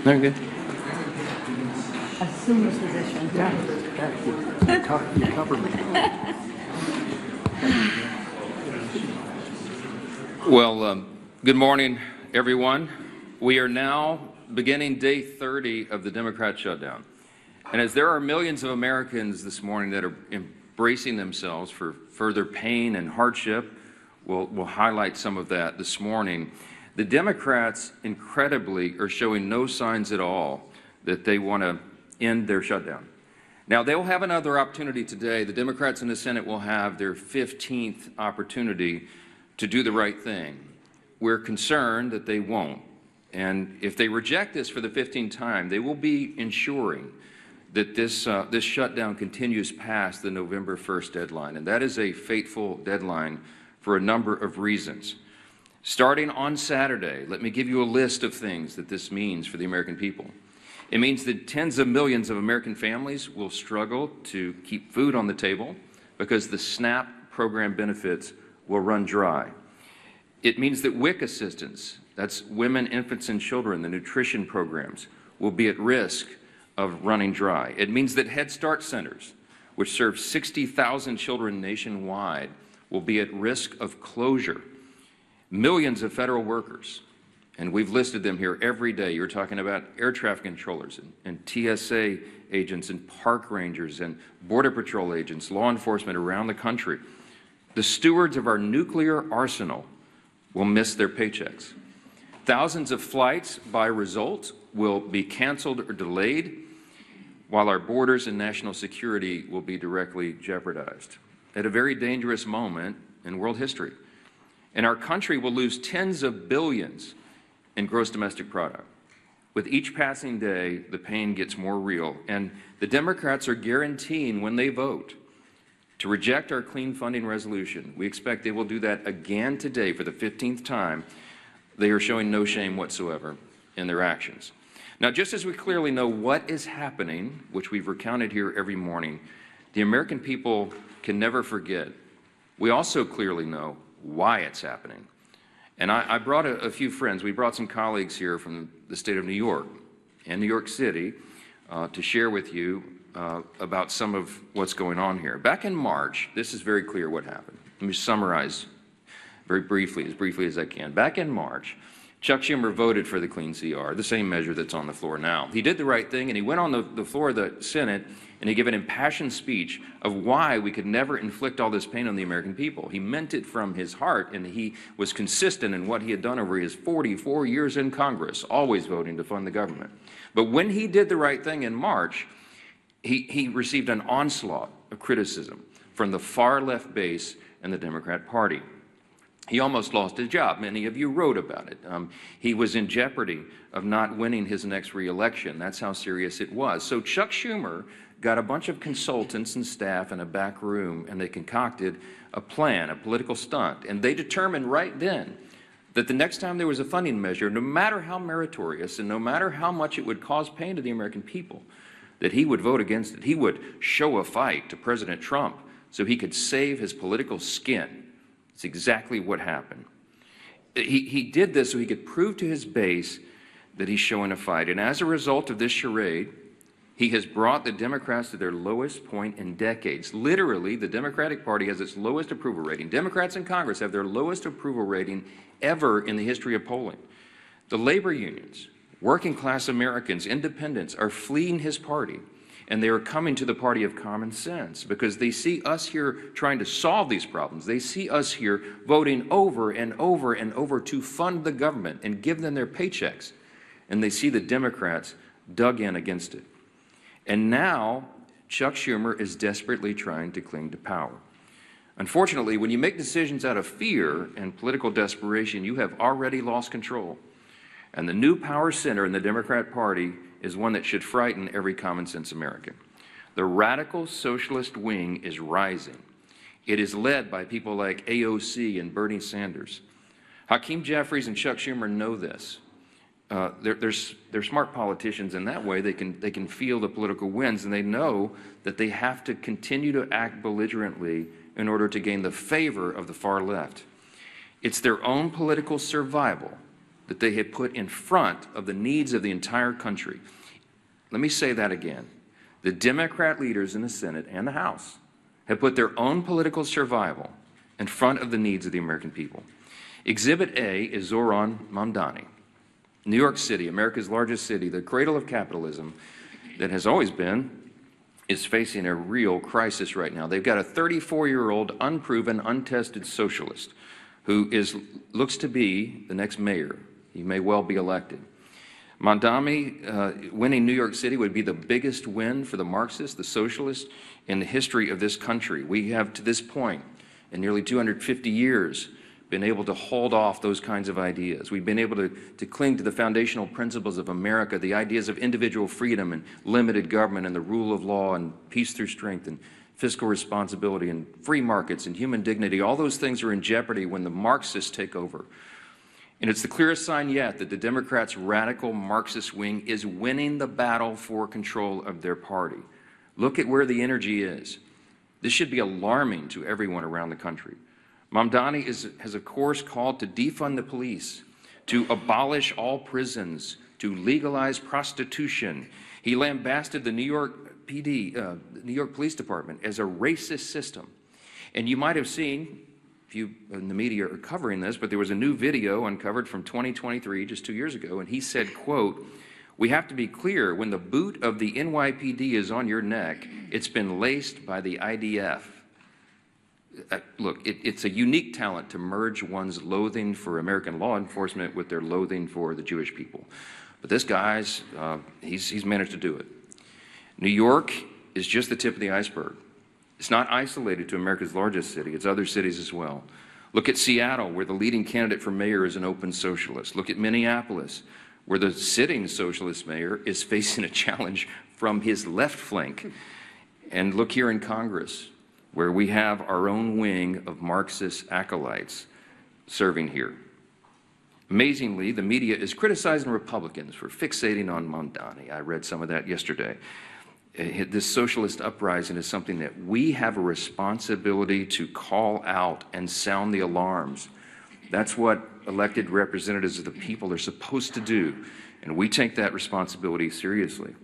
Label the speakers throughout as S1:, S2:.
S1: Very good.
S2: Assume the position.
S3: Yeah, you covered me.
S1: Well, good morning, everyone. We are now beginning day 30 of the Democrat shutdown. And as there are millions of Americans this morning that are embracing themselves for further pain and hardship, we'll highlight some of that this morning. The Democrats, incredibly, are showing no signs at all that they want to end their shutdown. Now, they will have another opportunity today. The Democrats in the Senate will have their 15th opportunity to do the right thing. We're concerned that they won't. And if they reject this for the 15th time, they will be ensuring that this shutdown continues past the November 1st deadline. And that is a fateful deadline for a number of reasons. Starting on Saturday, let me give you a list of things that this means for the American people. It means that tens of millions of American families will struggle to keep food on the table because the SNAP program benefits will run dry. It means that WIC assistance, that's women, infants, and children, the nutrition programs, will be at risk of running dry. It means that Head Start centers, which serve 60,000 children nationwide, will be at risk of closure. Millions of federal workers, and we've listed them here every day. You're talking about air traffic controllers and TSA agents and park rangers and Border Patrol agents, law enforcement around the country. The stewards of our nuclear arsenal will miss their paychecks. Thousands of flights, by result, will be canceled or delayed, while our borders and national security will be directly jeopardized at a very dangerous moment in world history. And our country will lose tens of billions in gross domestic product. With each passing day, the pain gets more real. And the Democrats are guaranteeing when they vote to reject our clean funding resolution. We expect they will do that again today for the 15th time. They are showing no shame whatsoever in their actions. Now, just as we clearly know what is happening, which we've recounted here every morning, the American people can never forget. We also clearly know why it's happening. And I brought a few friends. We brought some colleagues here from the state of New York and New York City to share with you about some of what's going on here. Back in March, this is very clear what happened. Let me summarize very briefly as I can. Back in March, Chuck Schumer voted for the clean CR, the same measure that's on the floor now. He did the right thing, and he went on the floor of the Senate and he gave an impassioned speech of why we could never inflict all this pain on the American people. He meant it from his heart, and he was consistent in what he had done over his 44 years in Congress, always voting to fund the government. But when he did the right thing in March, he received an onslaught of criticism from the far left base and the Democrat Party. He almost lost his job. Many of you wrote about it. He was in jeopardy of not winning his next re-election. That's how serious it was. So Chuck Schumer got a bunch of consultants and staff in a back room, and they concocted a plan, a political stunt. And they determined right then that the next time there was a funding measure, no matter how meritorious and no matter how much it would cause pain to the American people, that he would vote against it. He would show a fight to President Trump so he could save his political skin. It's exactly what happened. He did this so he could prove to his base that he's showing a fight. And as a result of this charade, he has brought the Democrats to their lowest point in decades. Literally, the Democratic Party has its lowest approval rating. Democrats in Congress have their lowest approval rating ever in the history of polling. The labor unions, working class Americans, independents are fleeing his party. And they are coming to the party of common sense because they see us here trying to solve these problems. They see us here voting over and over and over to fund the government and give them their paychecks. And they see the Democrats dug in against it. And now Chuck Schumer is desperately trying to cling to power. Unfortunately, when you make decisions out of fear and political desperation, you have already lost control. And the new power center in the Democrat Party is one that should frighten every common-sense American. The radical socialist wing is rising. It is led by people like AOC and Bernie Sanders. Hakeem Jeffries and Chuck Schumer know this. They're smart politicians in that way. They can feel the political winds, and they know that they have to continue to act belligerently in order to gain the favor of the far left. It's their own political survival that they have put in front of the needs of the entire country. Let me say that again. The Democrat leaders in the Senate and the House have put their own political survival in front of the needs of the American people. Exhibit A is Zoran Mamdani. New York City, America's largest city, the cradle of capitalism that has always been, is facing a real crisis right now. They've got a 34-year-old, unproven, untested socialist who looks to be the next mayor. He may well be elected. Mamdani winning New York City would be the biggest win for the Marxists, the socialists, in the history of this country. We have, to this point, in nearly 250 years, been able to hold off those kinds of ideas. We've been able to cling to the foundational principles of America, the ideas of individual freedom and limited government and the rule of law and peace through strength and fiscal responsibility and free markets and human dignity. All those things are in jeopardy when the Marxists take over. And it's the clearest sign yet that the Democrats' radical Marxist wing is winning the battle for control of their party. Look at where the energy is. This should be alarming to everyone around the country. Mamdani has, of course, called to defund the police, to abolish all prisons, to legalize prostitution. He lambasted the New York PD, New York Police Department, as a racist system. And you might have seen, if you in the media are covering this, but there was a new video uncovered from 2023, just 2 years ago, and he said, quote, "We have to be clear, when the boot of the NYPD is on your neck, it's been laced by the IDF. Look, it's a unique talent to merge one's loathing for American law enforcement with their loathing for the Jewish people. But this guy's, he's managed to do it. New York is just the tip of the iceberg. It's not isolated to America's largest city. It's other cities as well. Look at Seattle, where the leading candidate for mayor is an open socialist. Look at Minneapolis, where the sitting socialist mayor is facing a challenge from his left flank. And look here in Congress, where we have our own wing of Marxist acolytes serving here. Amazingly, the media is criticizing Republicans for fixating on Mamdani. I read some of that yesterday. This socialist uprising is something that we have a responsibility to call out and sound the alarms. That's what elected representatives of the people are supposed to do, and we take that responsibility seriously.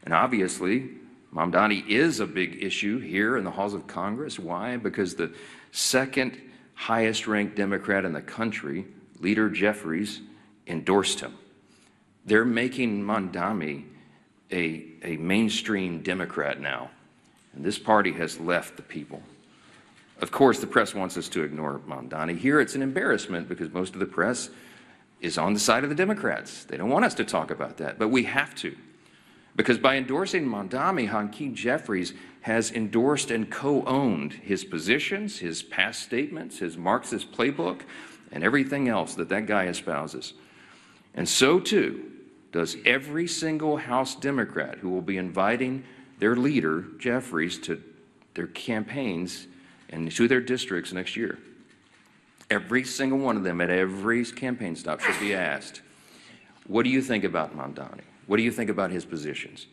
S1: And obviously, Mamdani is a big issue here in the halls of Congress. Why? Because the second highest ranked Democrat in the country, Leader Jeffries, endorsed him. They're making Mamdani a mainstream Democrat now, and this party has left the people. Of course, the press wants us to ignore Mamdani. Here it's an embarrassment because most of the press is on the side of the Democrats. They don't want us to talk about that, but we have to. Because by endorsing Mamdani, Hakeem Jeffries has endorsed and co-owned his positions, his past statements, his Marxist playbook, and everything else that that guy espouses. And so, too, does every single House Democrat who will be inviting their leader, Jeffries, to their campaigns and to their districts next year. Every single one of them at every campaign stop should be asked, what do you think about Mamdani? What do you think about his positions?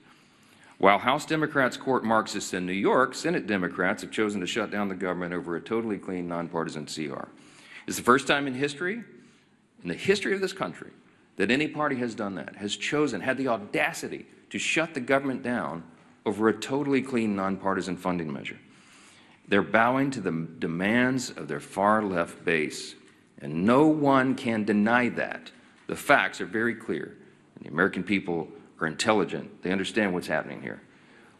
S1: While House Democrats court Marxists in New York, Senate Democrats have chosen to shut down the government over a totally clean, nonpartisan CR. It's the first time in history, in the history of this country, that any party has done that, has chosen, had the audacity to shut the government down over a totally clean, nonpartisan funding measure. They're bowing to the demands of their far left base, and no one can deny that. The facts are very clear, and the American people are intelligent. They understand what's happening here.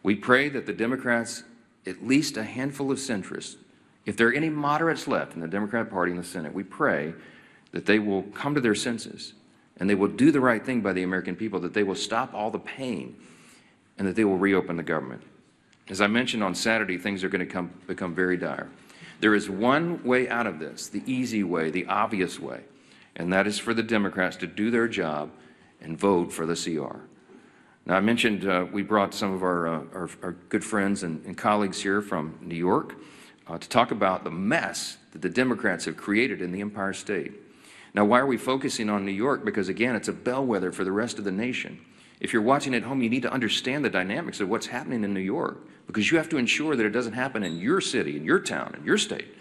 S1: We pray that the Democrats, at least a handful of centrists, if there are any moderates left in the Democrat Party in the Senate, we pray that they will come to their senses and they will do the right thing by the American people, that they will stop all the pain and that they will reopen the government. As I mentioned on Saturday, things are going to become very dire. There is one way out of this, the easy way, the obvious way, and that is for the Democrats to do their job and vote for the CR. Now, I mentioned we brought some of our good friends and colleagues here from New York to talk about the mess that the Democrats have created in the Empire State. Now, why are we focusing on New York? Because, again, it's a bellwether for the rest of the nation. If you're watching at home, you need to understand the dynamics of what's happening in New York, because you have to ensure that it doesn't happen in your city, in your town, in your state.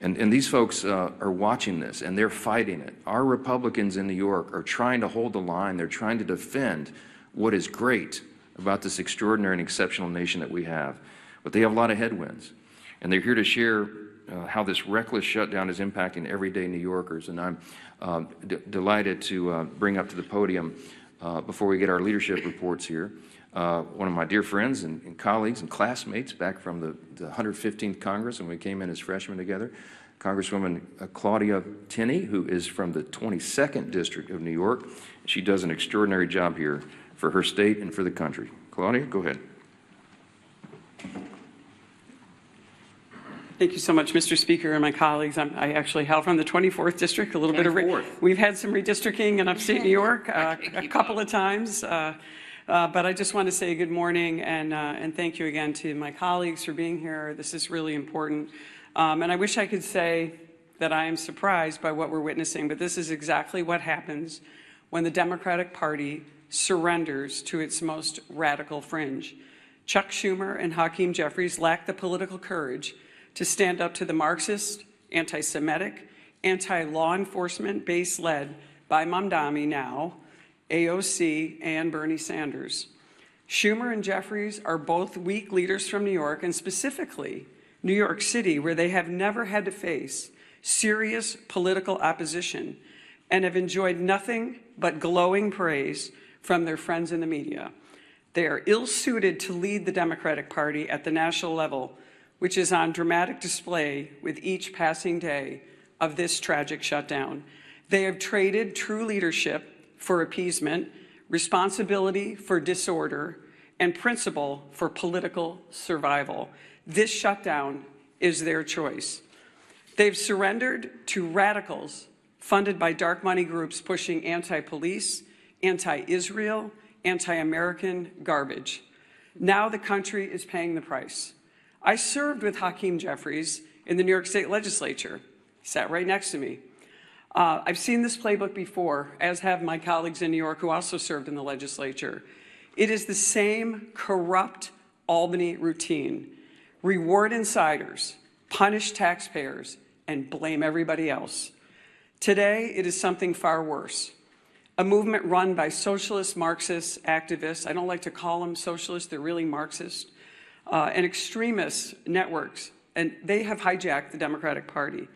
S1: And these folks are watching this, and they're fighting it. Our Republicans in New York are trying to hold the line. They're trying to defend what is great about this extraordinary and exceptional nation that we have. But they have a lot of headwinds, and they're here to share how this reckless shutdown is impacting everyday New Yorkers. And I'm delighted to bring up to the podium, before we get our leadership reports here, one of my dear friends and colleagues and classmates back from the 115th Congress when we came in as freshmen together, Congresswoman Claudia Tenney, who is from the 22nd District of New York. She does an extraordinary job here for her state and for the country. Claudia, go ahead.
S2: Thank you so much, Mr. Speaker and my colleagues. I actually hail from the 24th District, a little bit of we've had some redistricting in upstate New York a couple of times, but I just want to say good morning and thank you again to my colleagues for being here. This is really important, and I wish I could say that I am surprised by what we're witnessing, but this is exactly what happens when the Democratic Party surrenders to its most radical fringe. Chuck Schumer and Hakeem Jeffries lack the political courage to stand up to the Marxist, anti-Semitic, anti-law enforcement base led by Mamdani now, AOC, and Bernie Sanders. Schumer and Jeffries are both weak leaders from New York, and specifically New York City, where they have never had to face serious political opposition and have enjoyed nothing but glowing praise from their friends in the media. They are ill-suited to lead the Democratic Party at the national level, which is on dramatic display with each passing day of this tragic shutdown. They have traded true leadership for appeasement, responsibility for disorder, and principle for political survival. This shutdown is their choice. They've surrendered to radicals funded by dark money groups pushing anti-police, anti-Israel, anti-American garbage. Now the country is paying the price. I served with Hakeem Jeffries in the New York State Legislature. He sat right next to me. I've seen this playbook before, as have my colleagues in New York who also served in the legislature. It is the same corrupt Albany routine. Reward insiders, punish taxpayers, and blame everybody else. Today, it is something far worse. A movement run by socialist Marxist activists. I don't like to call them socialists, they're really Marxist. And extremist networks, and they have hijacked the Democratic Party.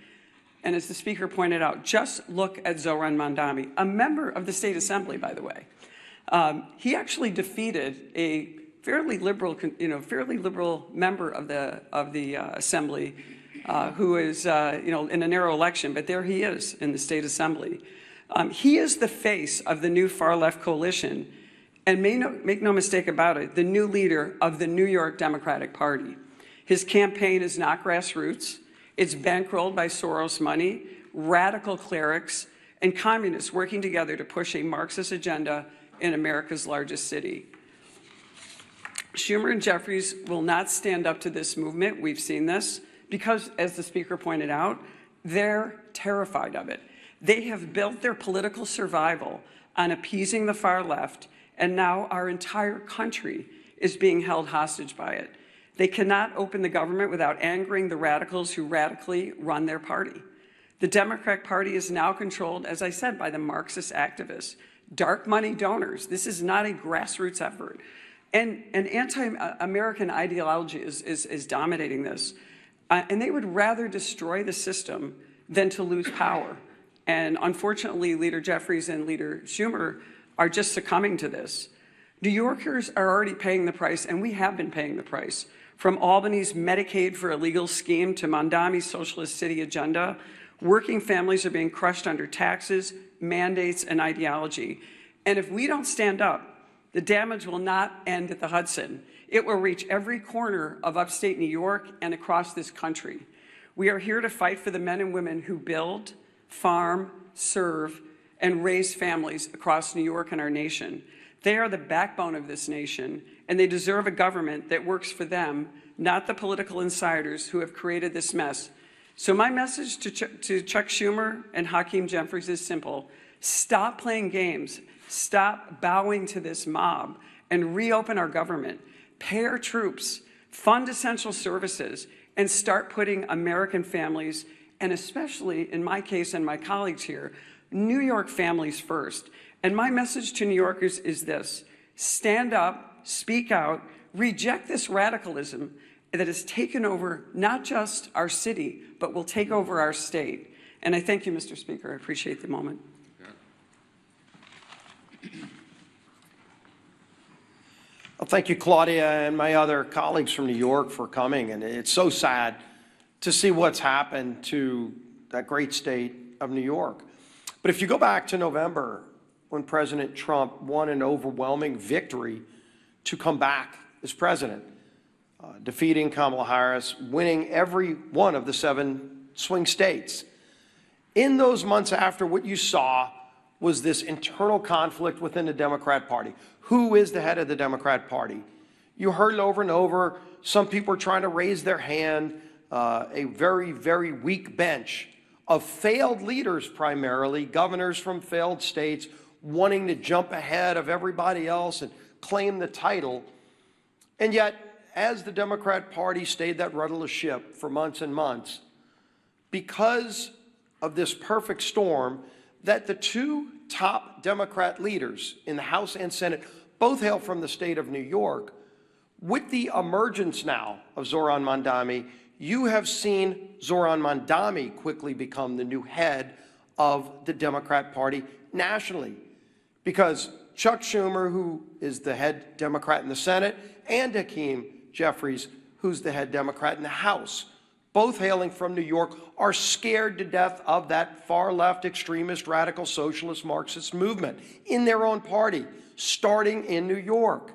S2: And as the Speaker pointed out, just look at Zohran Mamdani, a member of the State Assembly, by the way. He actually defeated a fairly liberal member of the Assembly, who is in a narrow election, but there he is in the State Assembly. He is the face of the new far-left coalition. And make no mistake about it, the new leader of the New York Democratic Party. His campaign is not grassroots. It's bankrolled by Soros money, radical clerics, and communists working together to push a Marxist agenda in America's largest city. Schumer and Jeffries will not stand up to this movement. We've seen this because, as the Speaker pointed out, they're terrified of it. They have built their political survival on appeasing the far left, and now our entire country is being held hostage by it. They cannot open the government without angering the radicals who radically run their party. The Democratic Party is now controlled, as I said, by the Marxist activists, dark money donors. This is not a grassroots effort. And anti-American ideology is dominating this. And they would rather destroy the system than to lose power. And unfortunately, Leader Jeffries and Leader Schumer are just succumbing to this. New Yorkers are already paying the price, and we have been paying the price. From Albany's Medicaid for Illegal scheme to Mondami's socialist city agenda, working families are being crushed under taxes, mandates, and ideology. And if we don't stand up, the damage will not end at the Hudson. It will reach every corner of upstate New York and across this country. We are here to fight for the men and women who build, farm, serve, and raise families across New York and our nation. They are the backbone of this nation, and they deserve a government that works for them, not the political insiders who have created this mess. So my message to Chuck Schumer and Hakeem Jeffries is simple. Stop playing games. Stop bowing to this mob and reopen our government. Pay our troops, fund essential services, and start putting American families, and especially in my case and my colleagues here, New York families first. And my message to New Yorkers is this: stand up, speak out, reject this radicalism that has taken over not just our city, but will take over our state. And I thank you, Mr. Speaker. I appreciate the moment.
S4: Well, thank you, Claudia, and my other colleagues from New York for coming. And it's so sad to see what's happened to that great state of New York. But if you go back to November, when President Trump won an overwhelming victory to come back as president, defeating Kamala Harris, winning every one of the 7 swing states. In those months after, what you saw was this internal conflict within the Democrat Party. Who is the head of the Democrat Party? You heard it over and over. Some people are trying to raise their hand, a very, very weak bench of failed leaders, primarily governors from failed states, wanting to jump ahead of everybody else and claim the title. And yet, as the Democrat Party stayed that rudderless ship for months and months, because of this perfect storm, that the 2 top Democrat leaders in the House and Senate both hail from the state of New York, with the emergence now of Zohran Mamdani, you have seen Zohran Mamdani quickly become the new head of the Democrat Party nationally. Because Chuck Schumer, who is the head Democrat in the Senate, and Hakeem Jeffries, who's the head Democrat in the House, both hailing from New York, are scared to death of that far-left extremist, radical, socialist, Marxist movement in their own party, starting in New York.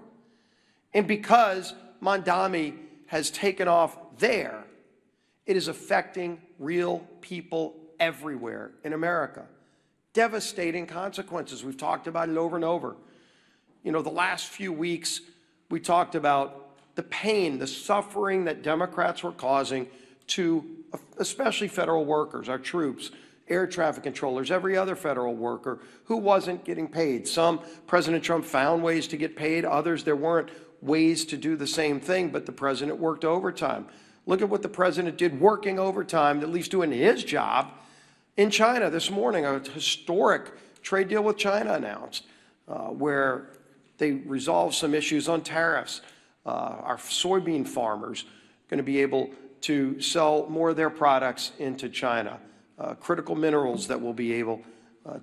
S4: And because Mamdani has taken off there, it is affecting real people everywhere in America. Devastating consequences. We've talked about it over and over. You know, the last few weeks, we talked about the pain, the suffering that Democrats were causing to especially federal workers, our troops, air traffic controllers, every other federal worker who wasn't getting paid. Some, President Trump found ways to get paid. Others, there weren't ways to do the same thing, but the president worked overtime. Look at what the president did working overtime, at least doing his job, in China this morning. A historic trade deal with China announced, where they resolved some issues on tariffs. Our soybean farmers going to be able to sell more of their products into China. Critical minerals that we'll be able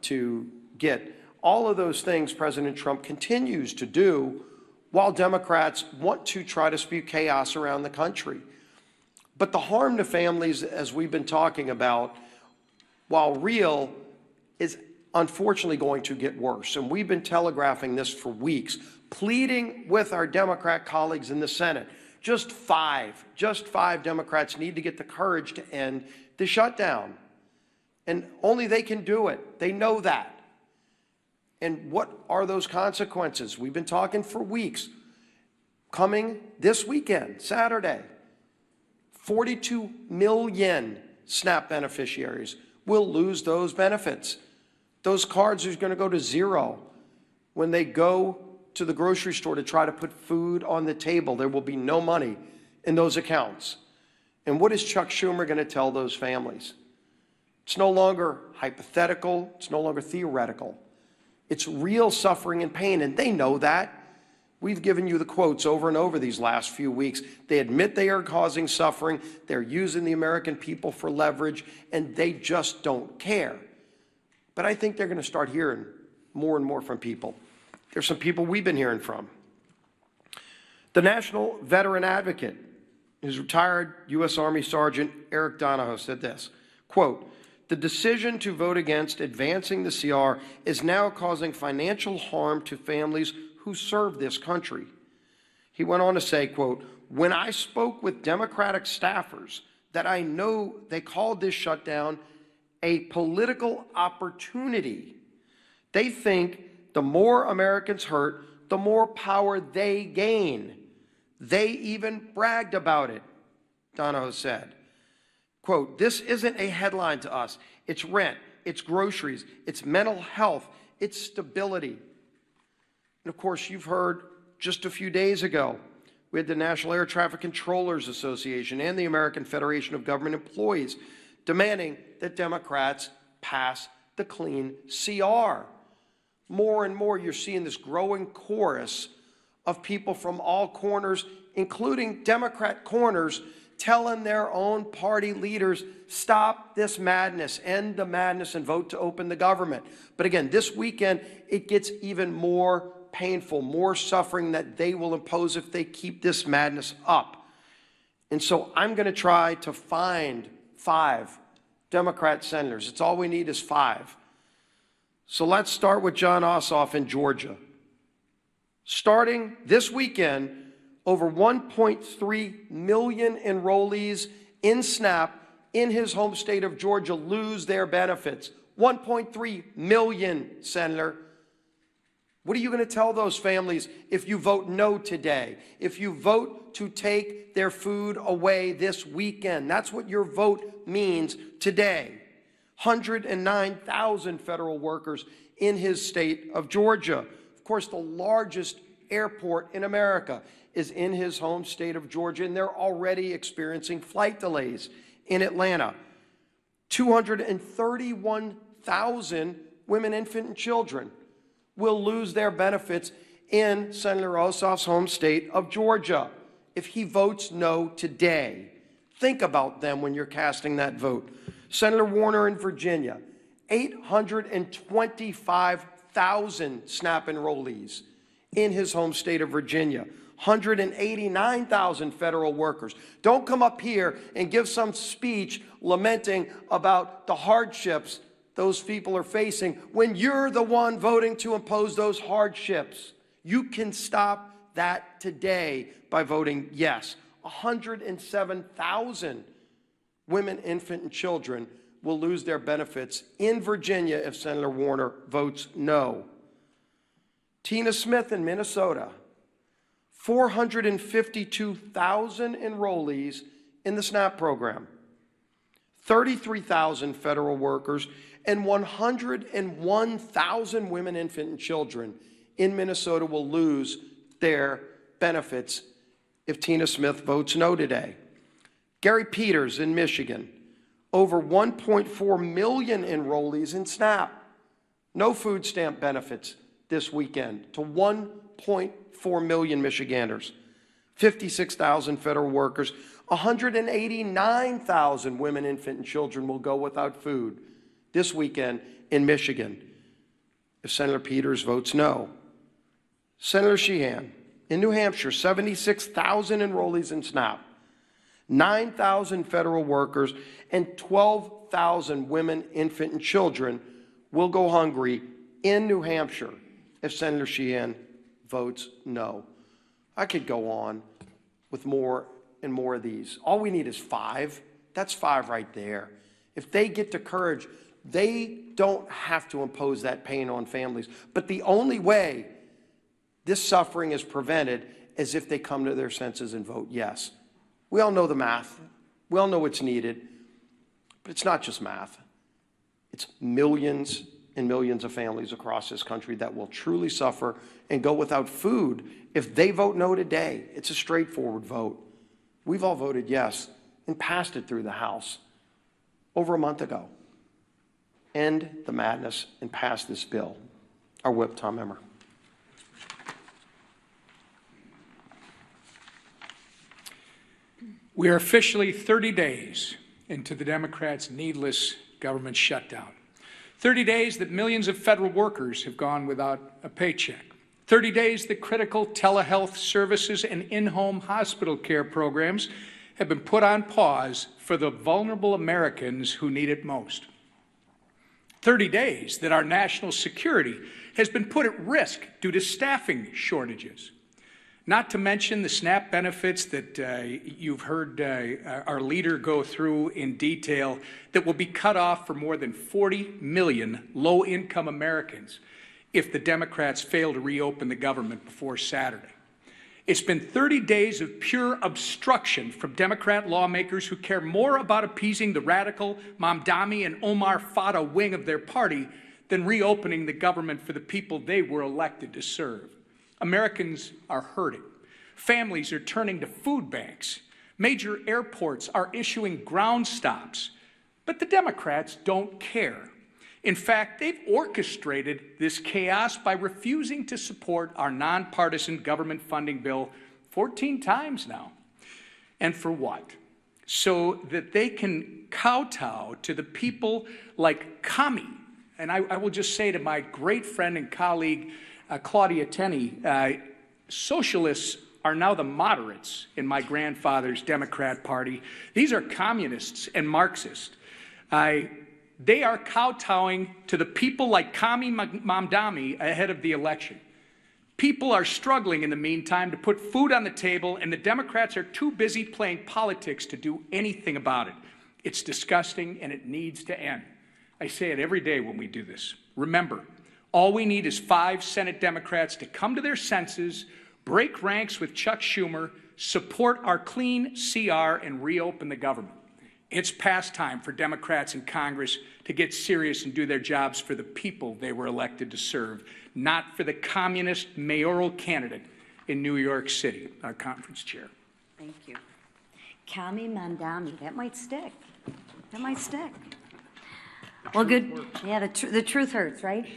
S4: to get. All of those things President Trump continues to do while Democrats want to try to spew chaos around the country. But the harm to families, as we've been talking about, while real, is unfortunately going to get worse. And we've been telegraphing this for weeks, pleading with our Democrat colleagues in the Senate. Just five Democrats need to get the courage to end the shutdown. And only they can do it. They know that. And what are those consequences? We've been talking for weeks. Coming this weekend, Saturday, 42 million SNAP beneficiaries will lose those benefits. Those cards are going to go to zero when they go to the grocery store to try to put food on the table. There will be no money in those accounts. And what is Chuck Schumer going to tell those families? It's no longer hypothetical. It's no longer theoretical. It's real suffering and pain, and they know that. We've given you the quotes over and over these last few weeks. They admit they are causing suffering. They're using the American people for leverage, and they just don't care. But I think they're going to start hearing more and more from people. There's some people we've been hearing from. The National Veteran Advocate, his retired U.S. Army Sergeant Eric Donahoe, said this, quote, "The decision to vote against advancing the CR is now causing financial harm to families who serve this country." He went on to say, quote, "When I spoke with Democratic staffers that I know they called this shutdown a political opportunity. They think the more Americans hurt, the more power they gain. They even bragged about it," Donahoe said. Quote, "This isn't a headline to us. It's rent, it's groceries, it's mental health, it's stability." And of course, you've heard just a few days ago, we had the National Air Traffic Controllers Association and the American Federation of Government Employees demanding that Democrats pass the clean CR. More and more, you're seeing this growing chorus of people from all corners, including Democrat corners, telling their own party leaders, stop this madness, end the madness, and vote to open the government. But again, this weekend, it gets even more painful, more suffering that they will impose if they keep this madness up. And so I'm going to try to find 5 Democrat senators. It's all we need is 5. So let's start with John Ossoff in Georgia. Starting this weekend, over 1.3 million enrollees in SNAP in his home state of Georgia lose their benefits. 1.3 million, Senator. What are you going to tell those families if you vote no today? If you vote to take their food away this weekend? That's what your vote means today. 109,000 federal workers in his state of Georgia. Of course, the largest airport in America is in his home state of Georgia, and they're already experiencing flight delays in Atlanta. 231,000 women, infant, and children will lose their benefits in Senator Ossoff's home state of Georgia if he votes no today. Think about them when you're casting that vote. Senator Warner in Virginia, 825,000 SNAP enrollees in his home state of Virginia. 189,000 federal workers. Don't come up here and give some speech lamenting about the hardships those people are facing when you're the one voting to impose those hardships. You can stop that today by voting yes. 107,000 women, infant, and children will lose their benefits in Virginia if Senator Warner votes no. Tina Smith in Minnesota, 452,000 enrollees in the SNAP program, 33,000 federal workers, and 101,000 women, infant, and children in Minnesota will lose their benefits if Tina Smith votes no today. Gary Peters in Michigan, over 1.4 million enrollees in SNAP. No food stamp benefits this weekend to 1.4 million Michiganders. 56,000 federal workers, 189,000 women, infant, and children will go without food this weekend in Michigan if Senator Peters votes no. Senator Sheehan in New Hampshire, 76,000 enrollees in SNAP, 9,000 federal workers, and 12,000 women, infant, and children will go hungry in New Hampshire if Senator Sheehan votes no. I could go on with more and more of these. All we need is 5. That's 5 right there. If they get the courage, they don't have to impose that pain on families. But the only way this suffering is prevented is if they come to their senses and vote yes. We all know the math. We all know what's needed. But it's not just math. It's millions and millions of families across this country that will truly suffer and go without food if they vote no today. It's a straightforward vote. We've all voted yes and passed it through the House over a month ago. End the madness and pass this bill. Our whip, Tom Emmer.
S5: We are officially 30 days into the Democrats' needless government shutdown. 30 days that millions of federal workers have gone without a paycheck. 30 days that critical telehealth services and in-home hospital care programs have been put on pause for the vulnerable Americans who need it most. 30 days that our national security has been put at risk due to staffing shortages. Not to mention the SNAP benefits that you've heard our leader go through in detail that will be cut off for more than 40 million low-income Americans if the Democrats fail to reopen the government before Saturday. It's been 30 days of pure obstruction from Democrat lawmakers who care more about appeasing the radical Mamdani and Omar Fata wing of their party than reopening the government for the people they were elected to serve. Americans are hurting. Families are turning to food banks. Major airports are issuing ground stops. But the Democrats don't care. In fact, they've orchestrated this chaos by refusing to support our nonpartisan government funding bill 14 times now. And for what? So that they can kowtow to the people like Kami. And I will just say to my great friend and colleague, Claudia Tenney, socialists are now the moderates in my grandfather's Democrat Party. These are communists and Marxists. They are kowtowing to the people like Kami Mamdani ahead of the election. People are struggling in the meantime to put food on the table, and the Democrats are too busy playing politics to do anything about it. It's disgusting, and it needs to end. I say it every day when we do this. Remember, all we need is 5 Senate Democrats to come to their senses, break ranks with Chuck Schumer, support our clean CR, and reopen the government. It's past time for Democrats in Congress to get serious and do their jobs for the people they were elected to serve, not for the communist mayoral candidate in New York City. Our conference chair.
S6: Thank you. Kami Mamdani, that might stick. That might stick. Well, good. Yeah, the truth hurts, right?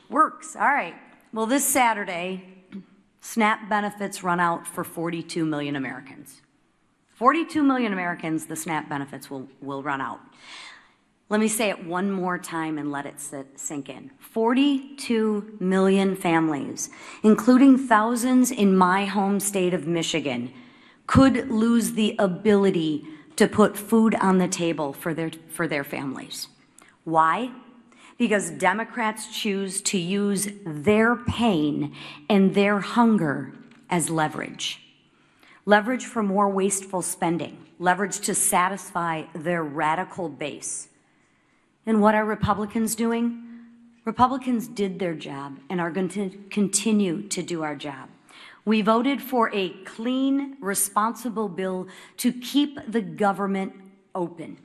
S6: Works. All right. Well, this Saturday, SNAP benefits run out for 42 million Americans. 42 million Americans, the SNAP benefits will run out. Let me say it one more time and let it sink in. 42 million families, including thousands in my home state of Michigan, could lose the ability to put food on the table for their families. Why? Because Democrats choose to use their pain and their hunger as leverage. Leverage for more wasteful spending, leverage to satisfy their radical base. And what are Republicans doing? Republicans did their job and are going to continue to do our job. We voted for a clean, responsible bill to keep the government open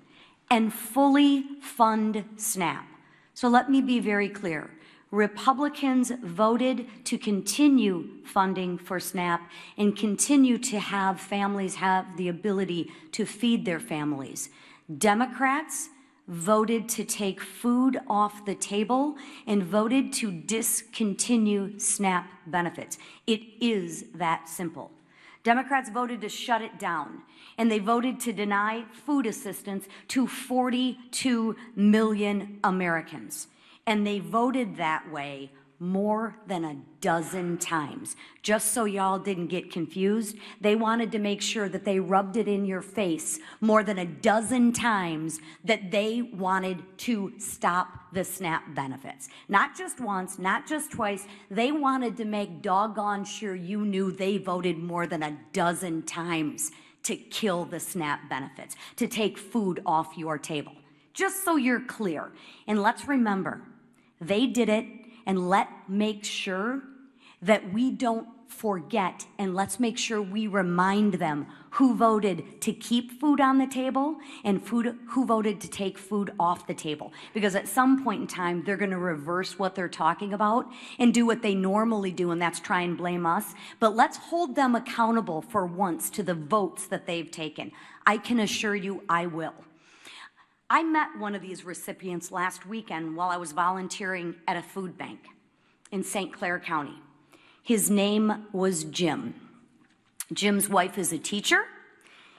S6: and fully fund SNAP. So let me be very clear. Republicans voted to continue funding for SNAP and continue to have families have the ability to feed their families. Democrats voted to take food off the table and voted to discontinue SNAP benefits. It is that simple. Democrats voted to shut it down, and they voted to deny food assistance to 42 million Americans. And they voted that way more than a dozen times. Just so y'all didn't get confused, they wanted to make sure that they rubbed it in your face more than a dozen times that they wanted to stop the SNAP benefits. Not just once, not just twice, they wanted to make doggone sure you knew they voted more than a dozen times to kill the SNAP benefits, to take food off your table. Just so you're clear. And let's remember, they did it, and let's make sure that we don't forget, and let's make sure we remind them who voted to keep food on the table and who voted to take food off the table. Because at some point in time, they're going to reverse what they're talking about and do what they normally do, and that's try and blame us. But let's hold them accountable for once to the votes that they've taken. I can assure you I will. I met one of these recipients last weekend while I was volunteering at a food bank in St. Clair County. His name was Jim. Jim's wife is a teacher,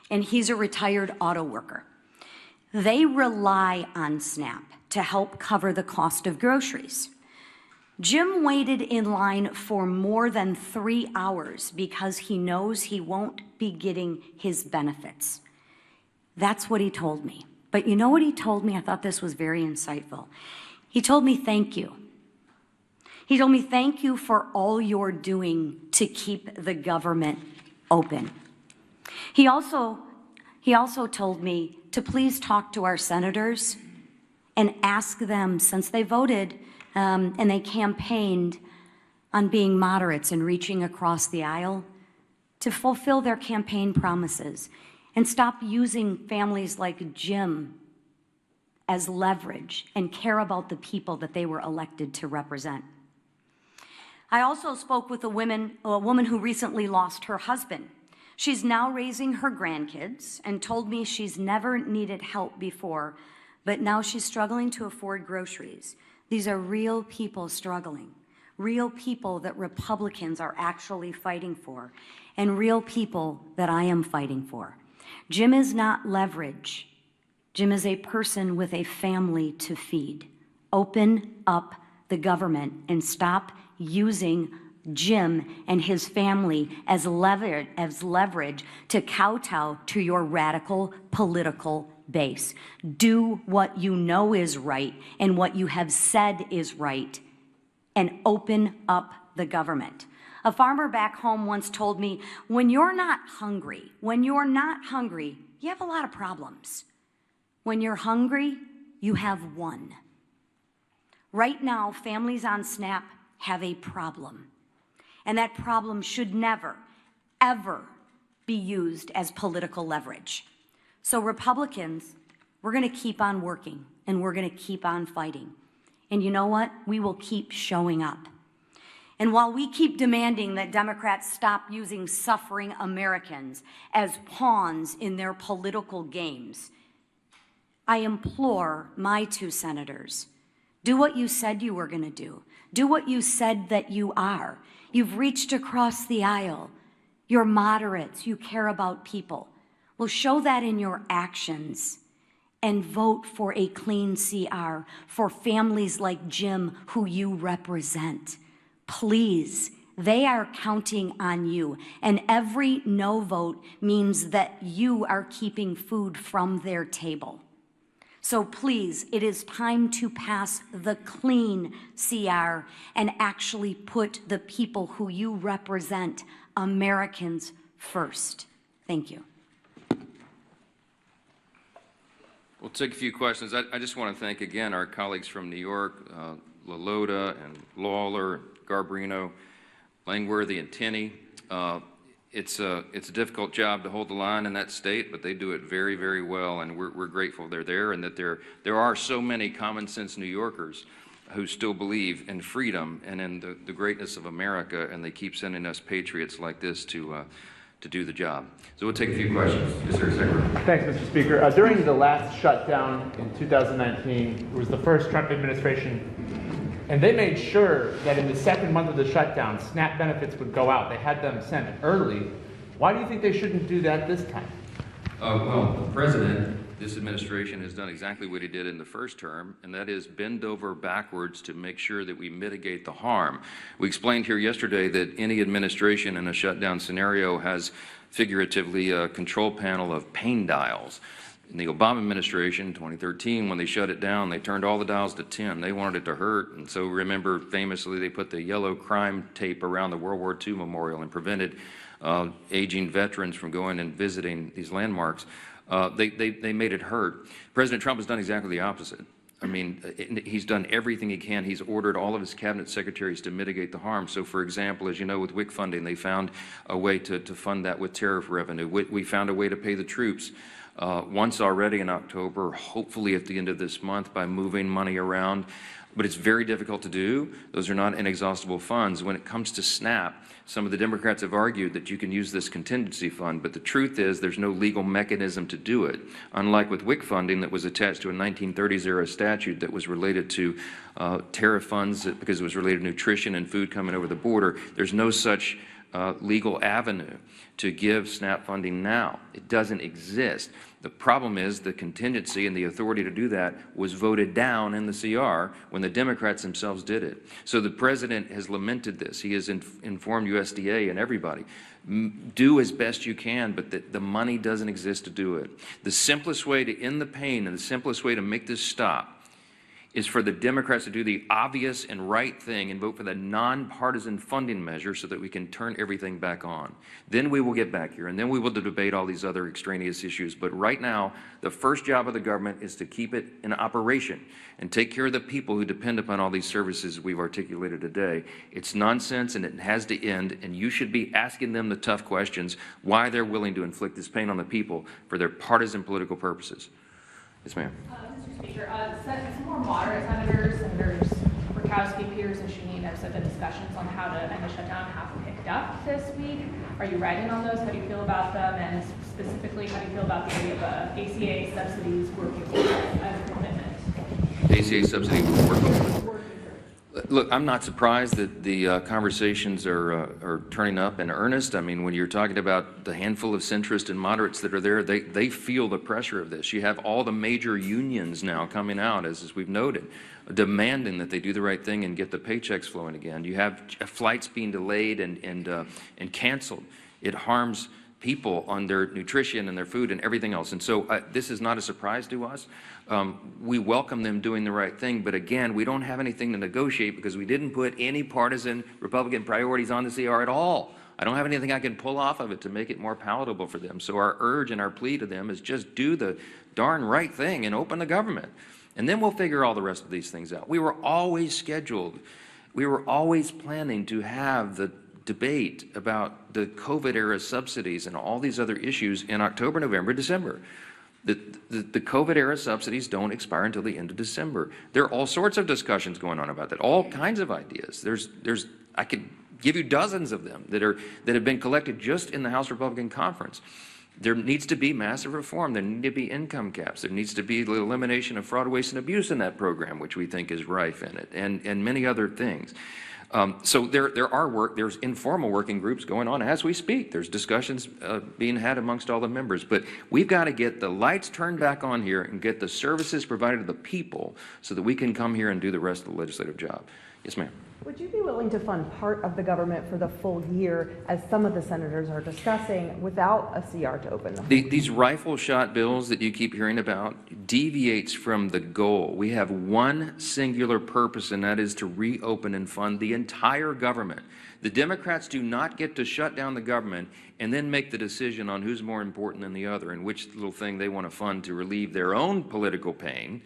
S6: and he's a retired auto worker. They rely on SNAP to help cover the cost of groceries. Jim waited in line for more than 3 hours because he knows he won't be getting his benefits. That's what he told me. But you know what he told me? I thought this was very insightful. He told me, thank you. He told me, thank you for all you're doing to keep the government open. He also told me to please talk to our senators and ask them, since they voted and they campaigned on being moderates and reaching across the aisle, to fulfill their campaign promises and stop using families like Jim as leverage and care about the people that they were elected to represent. I also spoke with a woman who recently lost her husband. She's now raising her grandkids and told me she's never needed help before, but now she's struggling to afford groceries. These are real people struggling, real people that Republicans are actually fighting for, and real people that I am fighting for. Jim is not leverage. Jim is a person with a family to feed. Open up the government and stop using Jim and his family as leverage to kowtow to your radical political base. Do what you know is right and what you have said is right, and open up the government. A farmer back home once told me, when you're not hungry, you have a lot of problems. When you're hungry, you have one. Right now, families on SNAP have a problem. And that problem should never, ever be used as political leverage. So Republicans, we're going to keep on working and we're going to keep on fighting. And you know what? We will keep showing up. And while we keep demanding that Democrats stop using suffering Americans as pawns in their political games, I implore my 2 senators, do what you said you were going to do. Do what you said that you are. You've reached across the aisle. You're moderates. You care about people. Well, show that in your actions and vote for a clean CR for families like Jim who you represent. Please, they are counting on you. And every no vote means that you are keeping food from their table. So please, it is time to pass the clean CR and actually put the people who you represent, Americans, first. Thank you.
S1: We'll take a few questions. I just want to thank again our colleagues from New York, LaLota and Lawler, Garbarino, Langworthy and Tenney. It's a difficult job to hold the line in that state, but they do it very, very well, and we're grateful they're there, and that there are so many common sense New Yorkers who still believe in freedom and in the greatness of America, and they keep sending us patriots like this to do the job. So we'll take a few questions. Yes, sir, Secretary.
S7: Thanks, Mr. Speaker. During the last shutdown in 2019, it was the first Trump administration, and they made sure that in the second month of the shutdown, SNAP benefits would go out. They had them sent early. Why do you think they shouldn't do that this time?
S1: Well, the president, this administration has done exactly what he did in the first term, and that is bend over backwards to make sure that we mitigate the harm. We explained here yesterday that any administration in a shutdown scenario has figuratively a control panel of pain dials. In the Obama administration, 2013, when they shut it down, they turned all the dials to 10. They wanted it to hurt, and so remember, famously, they put the yellow crime tape around the World War II memorial and prevented aging veterans from going and visiting these landmarks. They made it hurt. President Trump has done exactly the opposite. I mean, he's done everything he can. He's ordered all of his cabinet secretaries to mitigate the harm. So, for example, as you know, with WIC funding, they found a way to fund that with tariff revenue. We found a way to pay the troops once already in October, hopefully at the end of this month, by moving money around. But it's very difficult to do. Those are not inexhaustible funds. When it comes to SNAP, some of the Democrats have argued that you can use this contingency fund, but the truth is there's no legal mechanism to do it. Unlike with WIC funding that was attached to a 1930s-era statute that was related to tariff funds because it was related to nutrition and food coming over the border, there's no such legal avenue to give SNAP funding now. It doesn't exist. The problem is the contingency and the authority to do that was voted down in the CR when the Democrats themselves did it. So the president has lamented this. He has informed USDA and everybody. Do as best you can, but the money doesn't exist to do it. The simplest way to end the pain and the simplest way to make this stop is for the Democrats to do the obvious and right thing and vote for the nonpartisan funding measure so that we can turn everything back on. Then we will get back here, and then we will debate all these other extraneous issues. But right now, the first job of the government is to keep it in operation and take care of the people who depend upon all these services we've articulated today. It's nonsense, and it has to end, and you should be asking them the tough questions, why they're willing to inflict this pain on the people for their partisan political purposes. Yes, ma'am.
S8: Mr. Speaker, some more moderate senators, Murkowski, Peters, and Shaheen, have said that discussions on how to end the shutdown have picked up this week. Are you writing on those? How do you feel about them? And specifically, how do you feel about the idea of ACA subsidies working as a commitment?
S1: ACA subsidy working. Look, I'm not surprised that the conversations are turning up in earnest. I mean, when you're talking about the handful of centrists and moderates that are there, they feel the pressure of this. You have all the major unions now coming out, as we've noted, demanding that they do the right thing and get the paychecks flowing again. You have flights being delayed and canceled. It harms people on their nutrition and their food and everything else. And so this is not a surprise to us. We welcome them doing the right thing, but again, we don't have anything to negotiate because we didn't put any partisan Republican priorities on the CR at all. I don't have anything I can pull off of it to make it more palatable for them. So our urge and our plea to them is just do the darn right thing and open the government. And then we'll figure all the rest of these things out. We were always scheduled. We were always planning to have the debate about the COVID-era subsidies and all these other issues in October, November, December. The COVID-era subsidies don't expire until the end of December. There are all sorts of discussions going on about that, all kinds of ideas. I could give you dozens of them that have been collected just in the House Republican Conference. There needs to be massive reform. There need to be income caps. There needs to be the elimination of fraud, waste, and abuse in that program, which we think is rife in it, and many other things. So there's informal working groups going on as we speak. There's discussions being had amongst all the members. But we've got to get the lights turned back on here and get the services provided to the people so that we can come here and do the rest of the legislative job. Yes, ma'am.
S9: Would you be willing to fund part of the government for the full year, as some of the senators are discussing, without a CR to open them?
S1: These rifle shot bills that you keep hearing about deviates from the goal. We have one singular purpose, and that is to reopen and fund the entire government. The Democrats do not get to shut down the government and then make the decision on who's more important than the other and which little thing they want to fund to relieve their own political pain.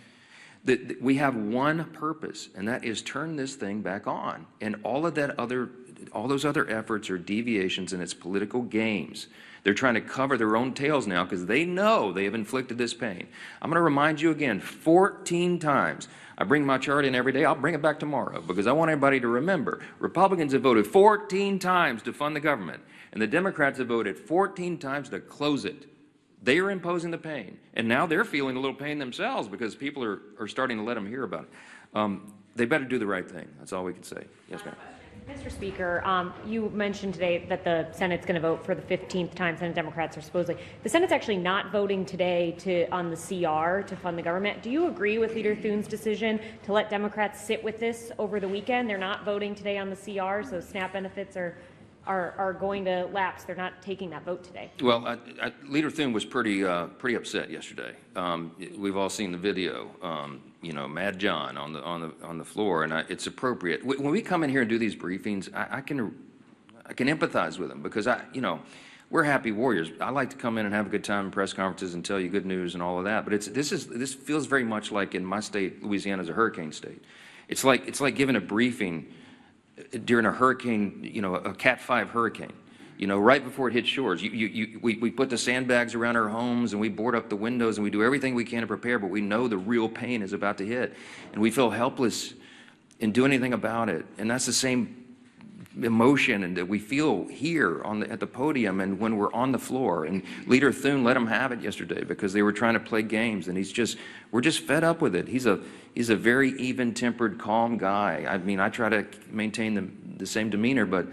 S1: We have one purpose, and that is turn this thing back on. And all those other efforts are deviations, and it's political games. They're trying to cover their own tails now because they know they have inflicted this pain. I'm going to remind you again 14 times. I bring my chart in every day. I'll bring it back tomorrow because I want everybody to remember. Republicans have voted 14 times to fund the government, and the Democrats have voted 14 times to close it. They are imposing the pain, and now they're feeling a little pain themselves because people are starting to let them hear about it. They better do the right thing. That's all we can say. Yes, ma'am.
S10: Mr. Speaker, you mentioned today that the Senate's going to vote for the 15th time. Senate Democrats are supposedly. The Senate's actually not voting today on the CR to fund the government. Do you agree with Leader Thune's decision to let Democrats sit with this over the weekend? They're not voting today on the CR, so SNAP benefits are going to lapse. They're not taking that vote today.
S1: Well, Leader Thune was pretty upset yesterday. We've all seen the video. Mad John on the floor, and it's appropriate. When we come in here and do these briefings, I can empathize with them because we're happy warriors. I like to come in and have a good time in press conferences and tell you good news and all of that. But this feels very much like in my state, Louisiana, is a hurricane state. It's like giving a briefing during a hurricane, a Cat 5 hurricane, right before it hits shores. We put the sandbags around our homes and we board up the windows and we do everything we can to prepare, but we know the real pain is about to hit. And we feel helpless and do anything about it. And that's the same emotion and that we feel here at the podium and when we're on the floor. And Leader Thune let them have it yesterday because they were trying to play games, and we're just fed up with it. He's a very even-tempered, calm guy. I mean, I try to maintain the same demeanor, but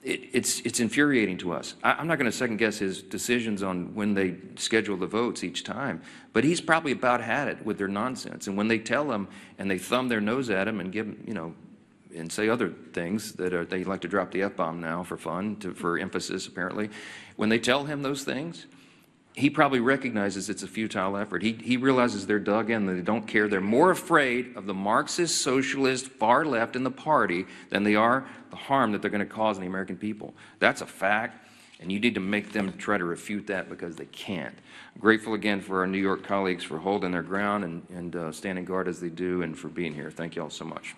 S1: it's infuriating to us. I'm not going to second guess his decisions on when they schedule the votes each time, but he's probably about had it with their nonsense. And when they tell him and they thumb their nose at him and give him, you know, and say other things that are, they like to drop the F-bomb now for fun, for emphasis apparently. When they tell him those things, he probably recognizes it's a futile effort. He realizes they're dug in, that they don't care. They're more afraid of the Marxist, socialist, far left in the party than they are the harm that they're going to cause in the American people. That's a fact, and you need to make them try to refute that because they can't. I'm grateful again for our New York colleagues for holding their ground and standing guard as they do and for being here. Thank you all so much.